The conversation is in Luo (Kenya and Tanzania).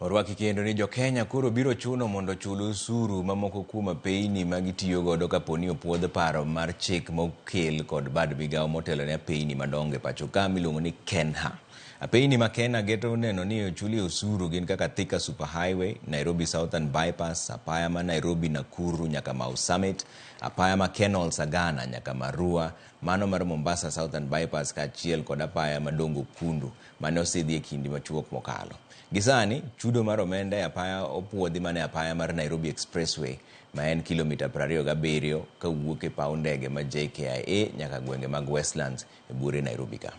Orwaki kendo ni jo Kenya koro biro chuno mondo chul osuru mamoko kuom apeyni ma gitiyo godo kaponi opuodh paro mar chik mokel kod bad migawo motelo ne apeyni madongo e pacho ka miluongo ni KENHA. Apeyni ma KENHA geto neno ni ochuli osuru gin kaka Thika Superhighway, Nairobi Southern Bypass, apaya ma Nairobi Nakuru nyaka Mau Summit, apaya ma Kenol Sagana nyaka Marua, mano mar Mombasa Southern Bypass kaachiel kod apaya ma Dongo Kundu mane osidhi e kinde machuok mokalo. Gisani, chudo mar omenda e apaya opuodhi mane apaya mar Nairobi Expressway ma en kilomita 27 kawuok e paw ndege ma JKIA nyaka gwenge mag Westlands e buore Nairobi ka.